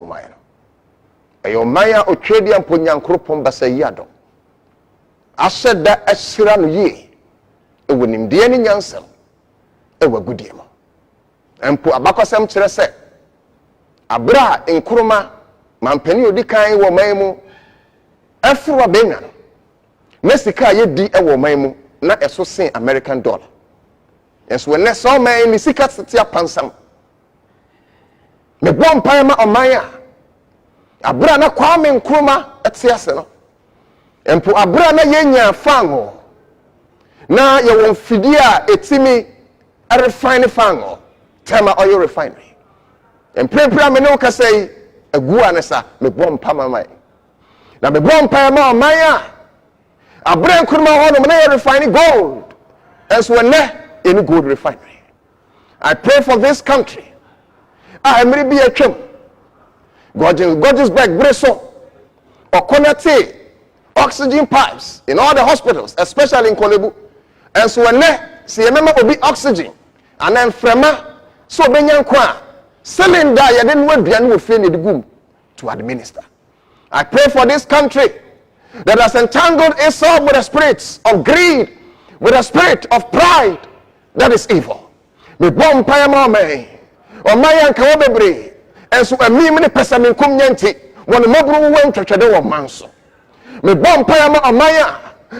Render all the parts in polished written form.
Maya. Ayo Maya Otredian Punyankropon Basayado. I said that Asiran ye. It would him dear in Yansel. It were good yama. And put Abakosam Trese. Abra in Kuruma, Mampeni Edika wo maimu. Afro Bengan. Mesika ye di ewo maimu. Na eso sen American dollar. Yes, when I saw my Misika Sitia Pansam. Me bon payama Omaya. Abra na Kwame Nkrumah etiaseno. Empo abra na yenya fango. Na ye won fidia etimi a refine fango. Tema oil refinery. Empre me no ka say egu anesa me bon pama mai. Na me bon payama Omaya. Abra Nkrumah hono na ye refine gold. As when any gold refinery. I pray for this country. I may be a chum. Gorgeous back, Breso, or Konate, oxygen pipes in all the hospitals, especially in Kolebu. And so when see a member will be oxygen, and then Frema, so Benyankwa, cylinder, you didn't want to feel it good to administer. I pray for this country that has entangled itself with the spirits of greed, with the spirit of pride that is evil. Me bomb payama me, or my uncle and so a mini person in Kumyanti, when the mobile went to Chado Manso. Me bomb payama or Maya,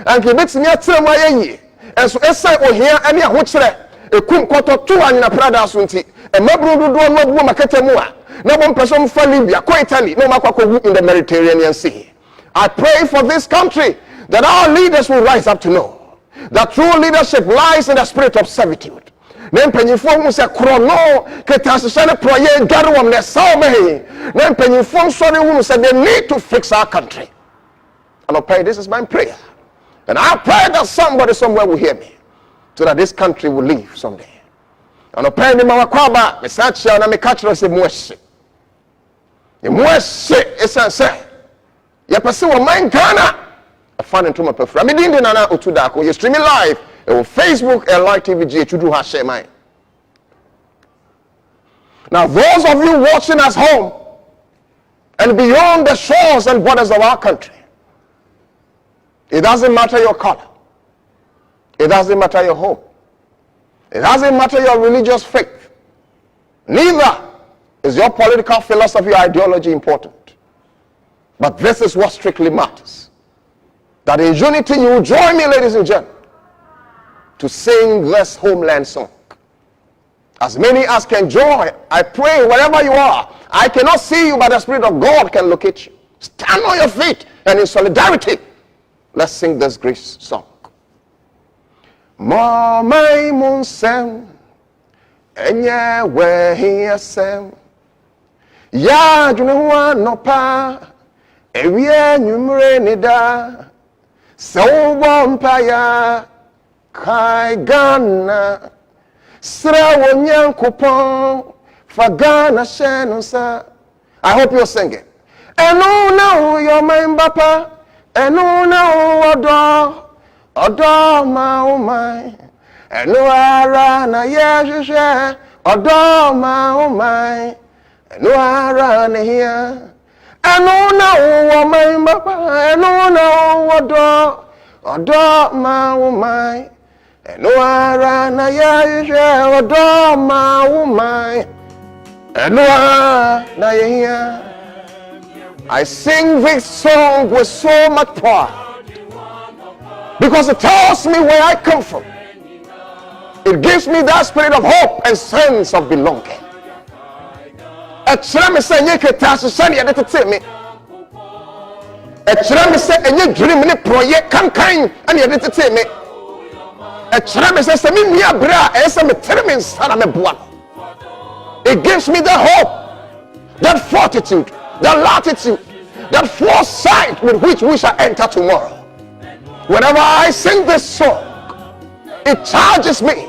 and he makes me a term and so essay or here any a witcher, a kum quarter 2 and a Prada Sunti, a mobile do no woman Katamua, no one person for Libya, quite Italy, no Makako in the Mediterranean Sea. I pray for this country that our leaders will rise up to know that true leadership lies in the spirit of servitude. Then penifon say chrono ketasane proye garwam ne sawme. Then penifon sorry who said they need to fix our country. And I pray this is my prayer. And I pray that somebody somewhere will hear me so that this country will live someday. And I pray me mawakwaba me sacha na me catcher say mwese. The mwese esanse. Ya pese wo man Ghana. I found into my prefer. Me din na Otu Darko. You streaming live on Facebook and Live TV GH has share mine. Now those of you watching us home and beyond the shores and borders of our country, it doesn't matter your color. It doesn't matter your home. It doesn't matter your religious faith. Neither is your political philosophy or ideology important. But this is what strictly matters. That in unity you will join me, ladies and gentlemen, to sing this homeland song. As many as can join, I pray wherever you are. I cannot see you, but the Spirit of God can locate you. Stand on your feet and in solidarity, let's sing this grace song. Ma mai munsem enye we sem ya junuwa nopa ewie nyumre nida so bompaya Kai Ghana Sra Wonyankopon Fagana Shenusa. I hope you're singing. And oh no, you're my mbapa. And oh no, Odo ma oh my. And no ara na yeshe. Odo ma oh my. And no ara na here. And oh no, you're my mbapa. And oh no, Odo ma oh my. No ara na ya odo ma umai. No na ya. I sing this song with so much pride because it tells me where I come from. It gives me that spirit of hope and sense of belonging. Echira me say nye ketasu sani ya dete me. Echira me say enye dream ne project kankan ani ya dete me. It gives me the hope, that fortitude, that latitude, that foresight with which we shall enter tomorrow. Whenever I sing this song, it charges me,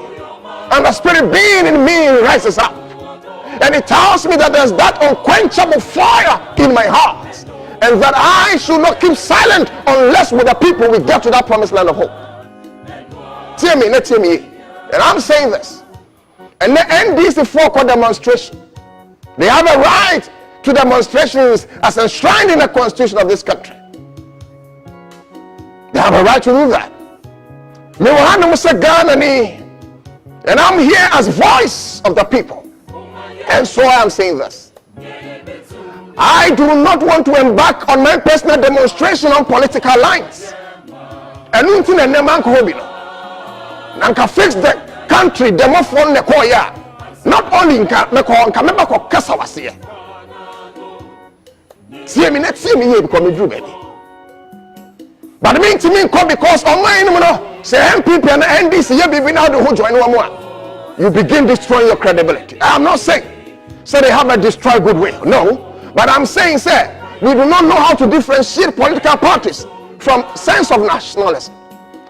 and the spirit being in me rises up, and it tells me that there's that unquenchable fire in my heart, and that I should not keep silent unless with the people we get to that promised land of hope. Tell me, let me. And I'm saying this. And the NDC 4-court demonstration, they have a right to demonstrations as enshrined in the constitution of this country. They have a right to do that. And I'm here as voice of the people. And so I am saying this. I do not want to embark on my personal demonstration on political lines. And nothing and never can fix the country demophone nekoya. Not only in Kameba Kasawasi. See me next see me here because me drew baby. But I mean to me come because on my say MPP and NDC you be now the whole join one more. You begin destroying your credibility. I'm not saying so they have a destroy goodwill. No. But I'm saying, sir, we do not know how to differentiate political parties from sense of nationalism.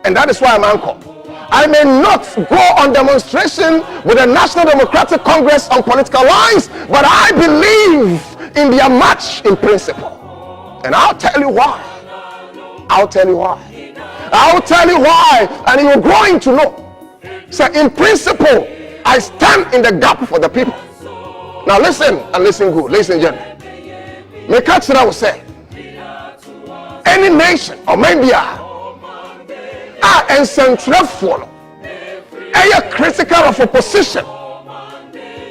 And that is why I'm anchored. I may not go on demonstration with the National Democratic Congress on political lines, but I believe in their march in principle. And I'll tell you why. I'll tell you why. I'll tell you why. And you're going to know. So in principle, I stand in the gap for the people. Now listen, and listen good. Listen, gentlemen. Me catch that I will say, any nation or maybe and central follow a critical of opposition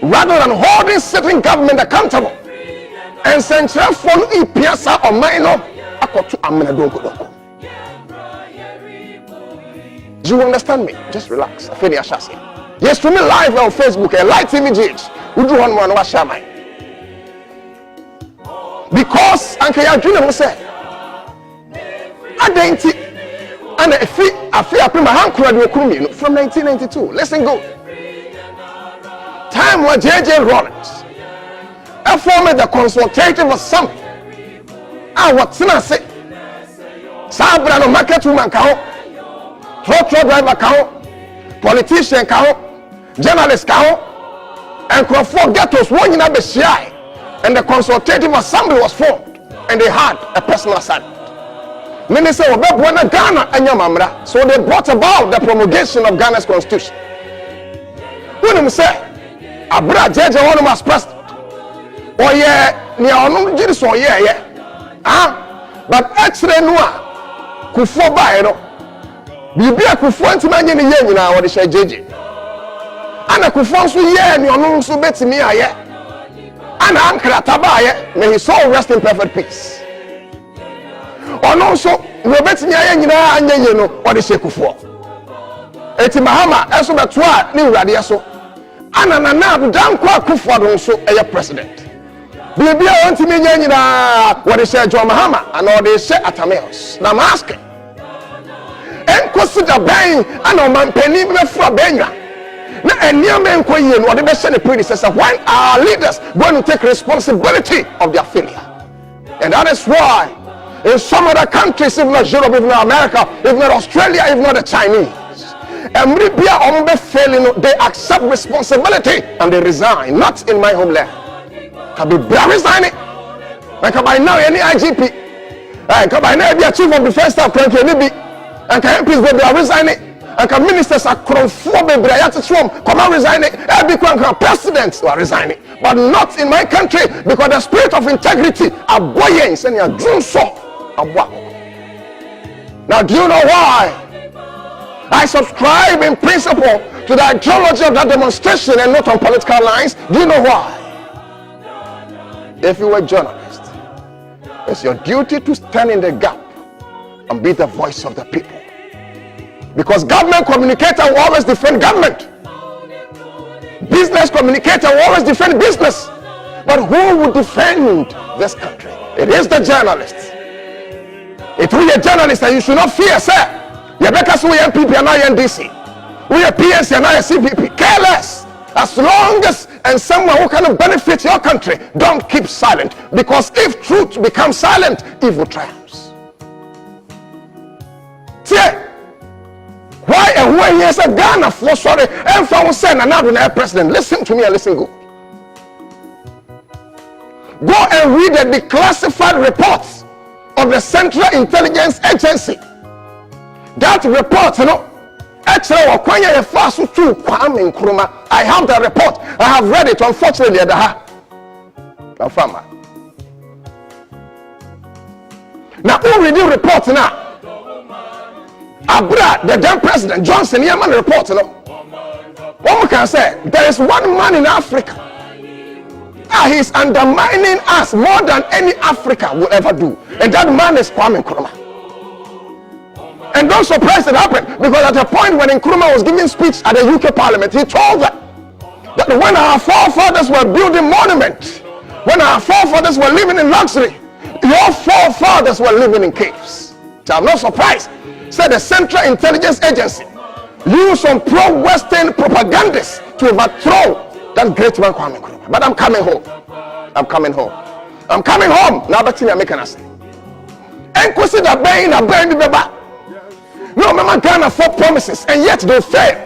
rather than holding sitting government accountable and central follow ipiasa or minor akotu amena donko. Do you understand me? Just relax. Yes, to me live on Facebook, a live TV GH. We do one more and share mine. Because Uncle Yadrina say, I didn't and I feel up in my hand from 1992. Listen go. Time was J.J. Rollins. I formed the consultative assembly. What's in I say? Sabra no market woman count, truck driver count, politician count, journalist count, and Crawford ghettos one in a shy. And the consultative assembly was formed, and they had a personal assignment. Minister of Ghana and Yamamra, so they brought about the promulgation of Ghana's constitution. When you say, Abra Judge one was president, oh yeah, near Jesus, oh yeah, but actually, no, Kufo Baino, Bibia Kufo to many years now, what is a JJ. And a Kufo, so yeah, and your name so better me, yeah. And Ankara Tabaye, may his soul rest in perfect peace. Or also, we bet me and you know what is a Kufo. Eti Mahama, as of a tour, new radiaso. And an another damn qua Kufo also a president. Bibi want me what is a John Mahama, and all they say at Ameos. Now I'm asking. And consider buying and on man penny for Benya. And near men what the best the predecessor when our leaders going to take responsibility of their failure. And that is why in some other countries, if not Europe, if not America, if not Australia, if not the Chinese, and failing, they accept responsibility and they resign. Not in my homeland. Can be resigning. Like by now any IGP, and by now be a chief of defense staff country, and can MPs be resigning. And can ministers are conforming come and resigning. Every presidents are resigning, but not in my country because the spirit of integrity are buoying and you are doing so. Now, do you know why I subscribe in principle to the ideology of that demonstration and not on political lines? Do you know why? If you were a journalist, it's your duty to stand in the gap and be the voice of the people. Because government communicator will always defend government. Business communicator will always defend business. But who would defend this country? It is the journalists. It will be a journalist and you should not fear, sir. You better say we are MPP and I NDC. We are PNC and I CPP. Careless. As long as and someone who can benefit your country, don't keep silent. Because if truth becomes silent, evil triumphs. See? Why and when yes a Ghana for sorry and for send another president? Listen to me and listen good. Go and read the declassified reports of the Central Intelligence Agency. That report, you know, actually, I have the report. I have read it. Unfortunately, now, farmer, Now, who read the report now? Abra, the then President Johnson, he man report. One can say there is one man in Africa. He's undermining us more than any Africa will ever do, and that man is Kwame Nkrumah. And don't surprise it happened, because at a point when Nkrumah was giving speech at the UK Parliament, he told them that when our forefathers were building monuments, when our forefathers were living in luxury, your forefathers were living in caves. So I'm not surprised. Said the Central Intelligence Agency used some pro-Western propagandists to overthrow that great man Kwame Nkrumah. But I'm coming home. I'm coming home. I'm coming home. Now back to the American assay. And consider buying a brand new baby. No, Mama Ghana for promises, and yet they fail.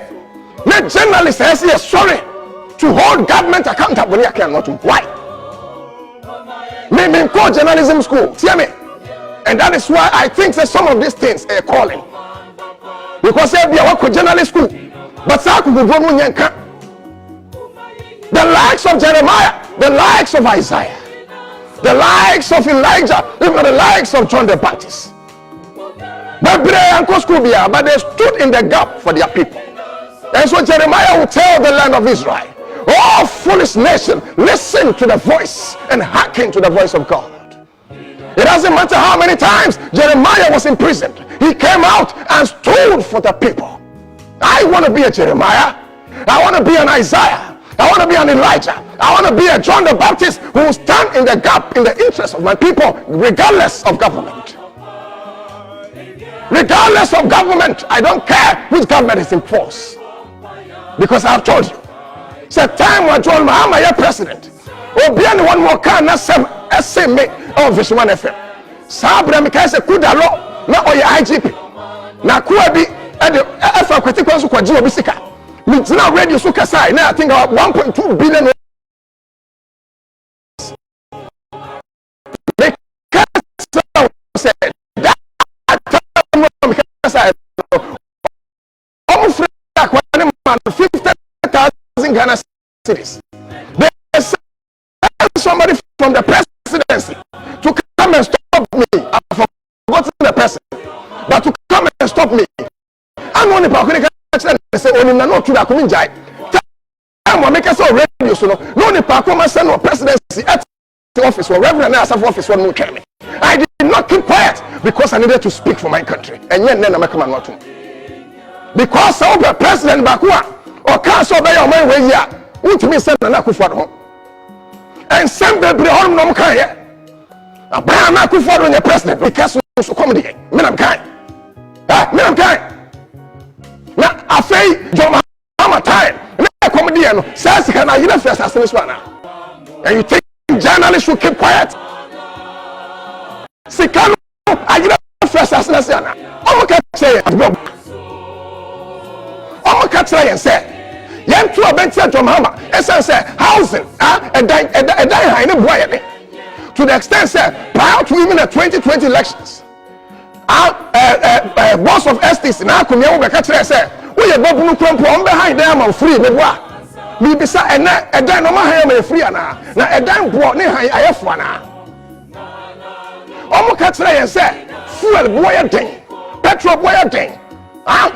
The journalist has here sorry to hold government accountable. I cannot. Why? Me call journalism school. See me? And that is why I think that some of these things are calling. Because they are working journalist school. But the likes of Jeremiah, the likes of Isaiah, the likes of Elijah, even the likes of John the Baptist. But they stood in the gap for their people. And so Jeremiah will tell the land of Israel, oh foolish nation, listen to the voice and hearken to the voice of God. It doesn't matter how many times Jeremiah was imprisoned, he came out and stood for the people. I want to be a Jeremiah. I want to be an Isaiah. I want to be an Elijah. I want to be a John the Baptist who will stand in the gap in the interest of my people, regardless of government. Regardless of government, I don't care which government is in force. Because I have told you, it's a time when John Mahama is president. Or be anyone more can say me of Vision 1 FM. Sabra Mikasa Kudalo, na oya IGP. Na Kuabi at the Alpha Critical Kwaji Bisika. It's now radio suka sai. Now I think about 1.2 billion. Ghana cities. They sent somebody from the presidency to come and stop me. I've forgotten the person, but to come and stop me. I'm only talking to say, "Oh, no, to the coming jai." I'm make us all radio, so no, the Pakoma send no presidency at the office or Reverend Asaf office one more time. I did not keep quiet because I needed to speak for my country, and yet then I'm coming out because I was President Bakua. Or can't obey your mind way here. Won't me send an Akufo home? And send the Brihon no Kaya. A brand Akufo on your president because you come again. Minam Kai. Minam Kai. Now, I say, John Mama time. And I come again. Says, can I hear first as this one? And you think journalists should keep quiet? Sikano, I hear first as this one. Oh, my say, I'm try and say, young to a bench at Mama, as I say, housing, and die to the extent, sir, prior to even the 2020 elections, boss of Estes, now come here, say, we are Bobu Crumpo behind them on free, we beside and then no matter free now, a damn brought near I have one. Try and say, fuel boy thing, petrol boy thing.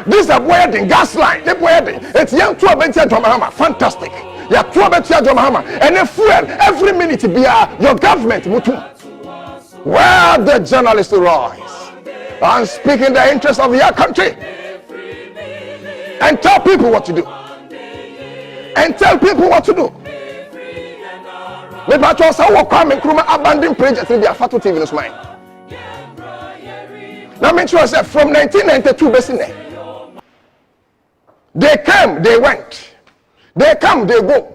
This is a wedding, gas line, the wedding. It's young to a bench at Mahama. Fantastic. You have 2 bench at Mahama. And the fuel every minute be your government. Where the journalists rise and speak in the interest of your country. And tell people what to do. And tell people what to do. The patrols are coming, Nkrumah abandoned projects in their Fatu TV News Mine. Now make sure I said from 1992 basically. They came, they went. They come, they go.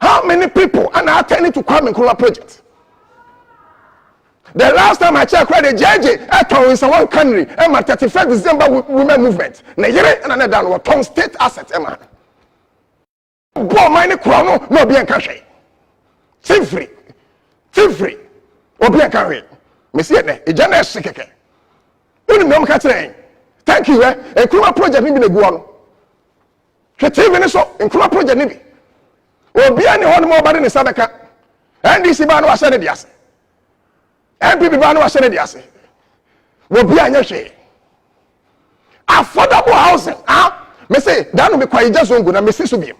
How many people are attending to Kwame Nkrumah project? The last time I checked, the JJ in one country, and 31st December women movement. Nigeria and another one, Tom state assets, man. Boy, mine crown no be in country. Free. Or be in country. Monsieur, a general secretary. Thank you, a Nkrumah project maybe the go. TV so Nkrumah project maybe. Or be any one more body in Sabeka. And this Ibano was said yes. MPP Bano was said yes. will be an yashe. Affordable housing. Me say, that will be quite just on good and Mrs. Subim.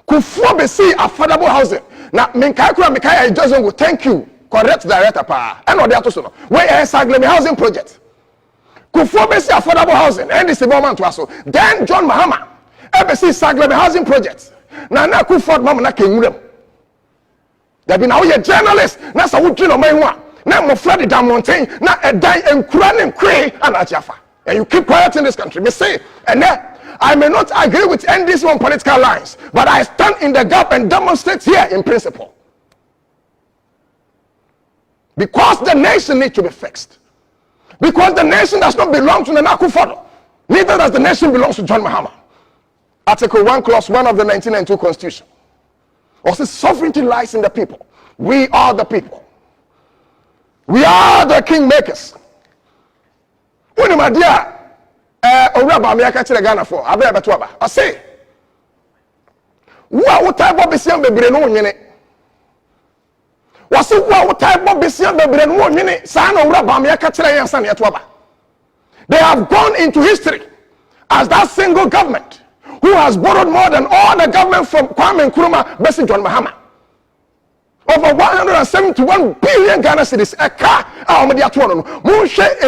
Kufuo be see affordable housing. Now, Minkakura Mikaya just on good. Thank you. Correct director pa. And what they are to say. Where is Saglemi housing project? Kufuo be see affordable housing. And this is moment to us. Then John Mahama. Ever see Saglemi housing project. Now, Kufuo mama na kingdom. There be now a journalist. Na sa wudri no mai na mo flood the mountain. Na a die and crying cray and ajafa. And you keep quiet in this country. Me say, and I may not agree with NDC on political lines, but I stand in the gap and demonstrate here in principle. Because the nation needs to be fixed. Because the nation does not belong to the Akufo-Addo. Neither does the nation belong to John Mahama. Article 1, Clause 1 of the 1992 Constitution. Also, sovereignty lies in the people. We are the people. We are the kingmakers. When my dear, Oraba me aka kire Ghana for abe beto aba. I say, wo type of besian bebre no nyene. Wo se wo type of besian bebre no nyene. Sa na Oraba me aka kire yan sa na yeto aba. They have gone into history as that single government who has borrowed more than all the government from Kwame Nkrumah, Bessie John Mahama. Over 171 billion Ghana cedis. A car, if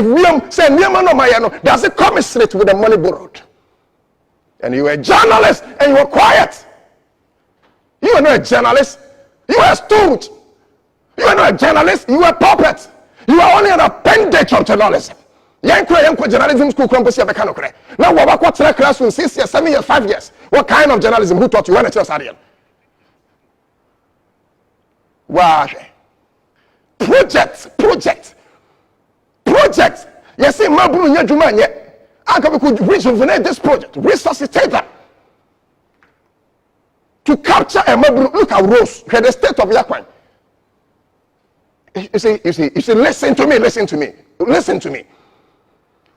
William say does it commiserate with the money borrowed? And you were a journalist and you were quiet. You are not a journalist. You are a stooge. You are not a journalist. You are a puppet. You are only an appendage of journalism. Yanko journalism school now what classroom 6 years, 7 years, 5 years. What kind of journalism? Who taught you? When it's Ariel? Wow. Project. Yes, see, Mabru Yajumanya. We could rejuvenate this project, resuscitate them. To capture a Mabru, look at Rose, the state of Yakwan. You see, listen to me.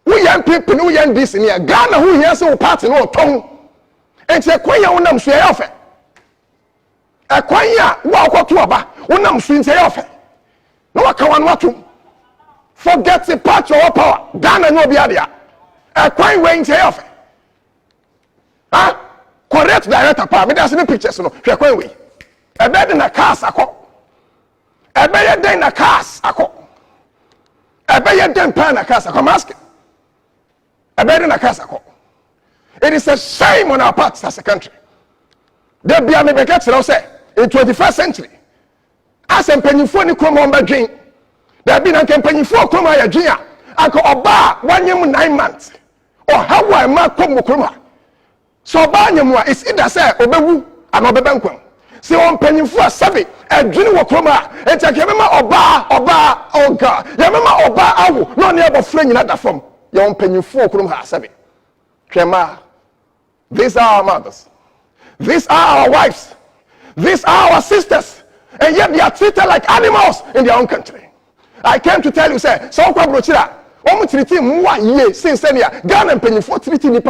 We young people, who young this in here, Ghana, who hears so party, no tongue. And say, Quaya, one of them, offer. A Quaya, walk to Aba. Unam swing say offer. No one can want to forget the part of power. Ghana no be adia. A quite way say offer. Correct director power. Me that's no pictures no. She quite way. A bed in a cast ako. A bed in a cast ako. A bed in pan a cast ako. Mask. A bed in a cast ako. It is a shame on our part as a country. There be a me say in 21st century. As a penny for the Chroma drink, there have been a company for Chroma Yajia, Uncle Oba 1 year 9 months, or how I mark Chroma. So Banyamwa is either say Obewu and Obebanquam. See one penny for a sabi, and drink Chroma, and take Oba, oh God, Yamama Oba, Awu, no near of fling in that form. Your penny for Chroma sabi. Krema, these are our mothers, these are our wives, these are our sisters. And yet they are treated like animals in their own country. I came to tell you, say, so Brochira, treating 1 year since then, Ghana and penny for treating the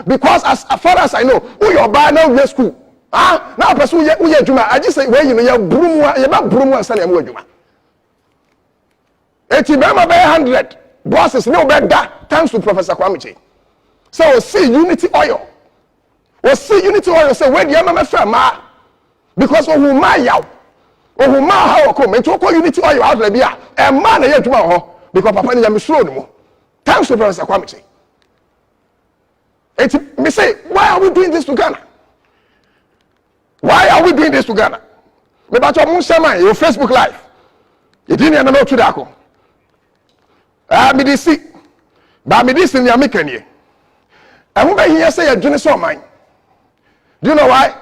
because as far as I know, who your bar now your school. Now pursue your Juma. I just say, well, you know, your broom, and Sunday Juma. 80 member by 100 bosses, no better, thanks to Professor Kwame. So see unity oil. We'll see unity oil, say, where the MMF, because of who my yaw. Oh, ma how come and talk unity oil out there, a man yet tomorrow because Papa Niam is slow no more. Thanks to Professor Kwame. It me say, why are we doing this to Ghana? Why are we doing this to Ghana? Me about your your Facebook Live. You didn't know Otu Darko. Me this see, but me this in the American here. And when he say a journey so mine. Do you know why?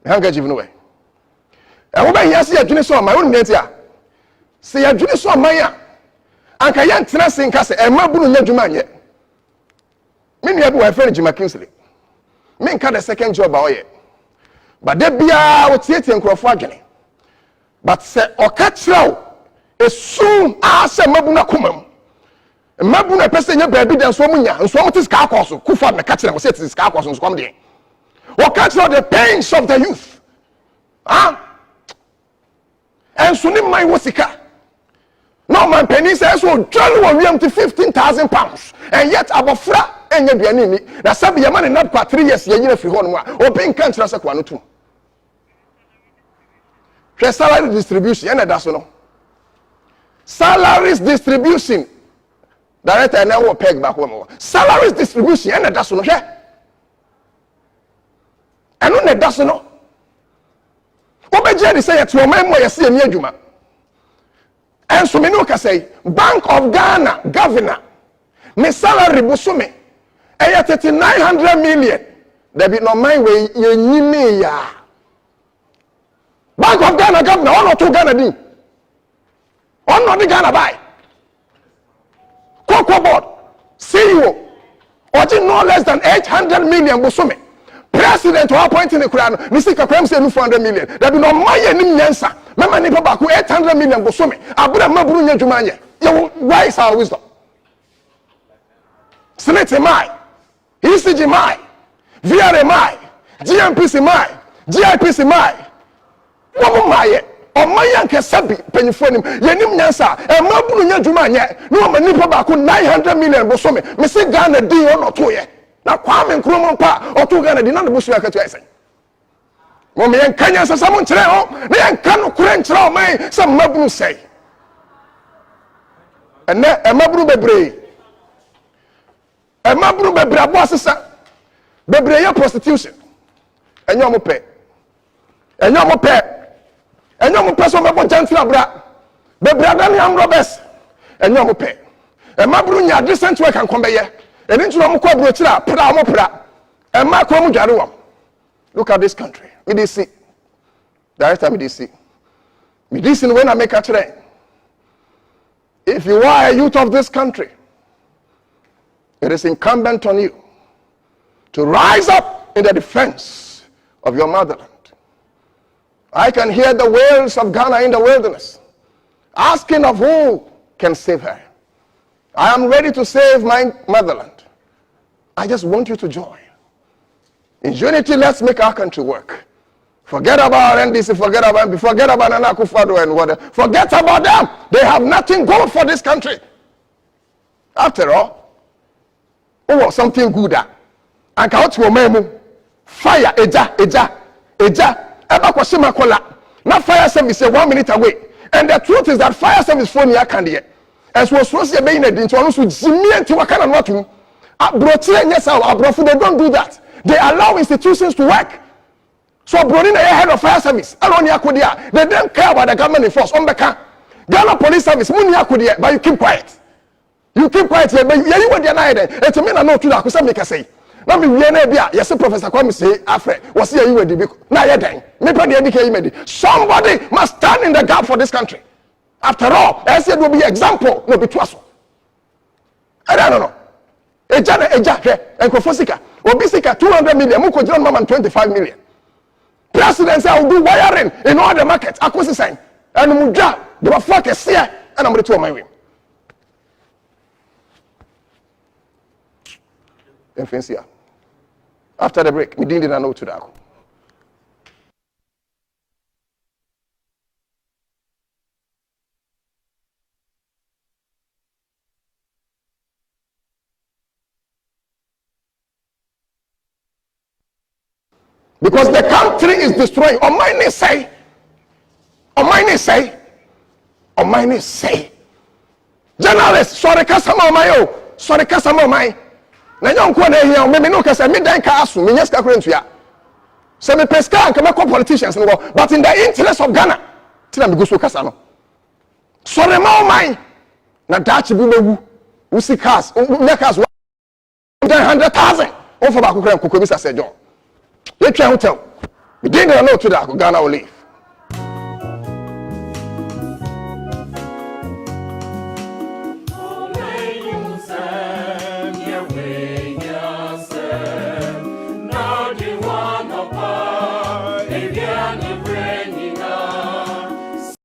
Handkerchief no way. And when he say a journey so my own net here. Say a journey so my and can yan tina sin kase e mabunu nya dwuma nye. Me nua bi wa friend Jima Kingsley. Me nka the second job a oye. But de bia wo tietie nkrofo adwene. But say oka kirawo esum a se mabunu akomam. Mabunu pese nya baabi den so munya nso mo tis ka akoso kufa me ka kira mo say tis ka akoso nso kom de. Wo ka kirawo the pains of the youth. And so ni mai wasika. No man penny says so John will to 15,000 pounds and yet abofra enye duane ni na sabi ya man na kwa 3 years ye nyina fi ho no a obi nka ntra sekwa no tum hwe salary distribution ene da so no salaries distribution director na wo peg back wo salaries distribution ene da so no hwe eno ne da so no obeje di say yet o man mo yesi eni adwuma enso me no ka say Bank of Ghana governor me salary busumi eye 3900 million there be no mind we yenyime ya Bank of Ghana governor on Otu Ghana din on no the Ghana buy Cocoa board CEO or no less than 800 million busumi president who appointing the crown ni sika kwam say 400 million there be no mind nim nyansa mama ni papa ko 800 million busumi abura maburu nya dwuma anye why is our wisdom Senate mai ECG mai VRA mai GMPC mai GIPC mai wo mai o mayan ke sabi penifo nim yenim nyansa e maburu nya dwuma anye no ma ni papa ko 900 million busumi me say Ghana din o no to ye na kwame nkromo pa Otu Ghana din na busu akatu ai sai mo me yan kanya sa samu nkyere ho na yan kanu kure nkyere o man sa maburu sei ene e maburu bebre abo asesa bebre ya prostitution enyo mo pe so mebo jantra bra bebre adani am robes enyo mo pe e maburu nya decent work an kombeye eni nturo mo ko aburo kira pra mo pra e ma ko mo dware wam. Look at this country. MDC. Director MDC. MDC when I make a train. If you are a youth of this country, it is incumbent on you to rise up in the defense of your motherland. I can hear the wails of Ghana in the wilderness, asking of who can save her. I am ready to save my motherland. I just want you to join. In unity, let's make our country work. Forget about NDC, forget about Nana Akufo-Addo and whatever. Forget about them. They have nothing good for this country. After all, something good. And count to memu. Fire, eja. Eba kwashima kola. Now fire service is 1 minute away. And the truth is that fire service phone ya candy. As was supposed to be in a dinto, also Jimmy and Tiwakana Notu. They don't do that. They allow institutions to work. So Brodin head of fire service, they don't care about the government force. Ghana police service, but you keep quiet. You keep quiet here, but you were denied it. It's a minute I know to that, because I make a say. Now me yes, Professor Kwame say, Afre, was here you were the now you're dying. Somebody must stand in the gap for this country. After all, I said will be example, no be twaso. I don't know. Eja, and Kofosika, Obisika 200 million, Muko John Maman 25 million. President say I'll do wiring in all the markets. Akwesi sign. And Muja, they were focused here, and I'm ready to my way. After the break, we didn't know Otu Darko. Because the country is destroying. On my say. Journalists, sorry, Kasama Mayo. Sorry, Kasama Mai. Nanyon kwa here, me no kasa me dan ka aso, me nyeska kura ntua. Se me pesca and come politicians no, but in the interest of Ghana, tina me go so kasa no. Sorry ma mai. Na dachi bi mewu. Usi cars, me cars 100,000. On for ba kura kokobisa se John. Let's try hotel. We didn't know to that Ghana will leave.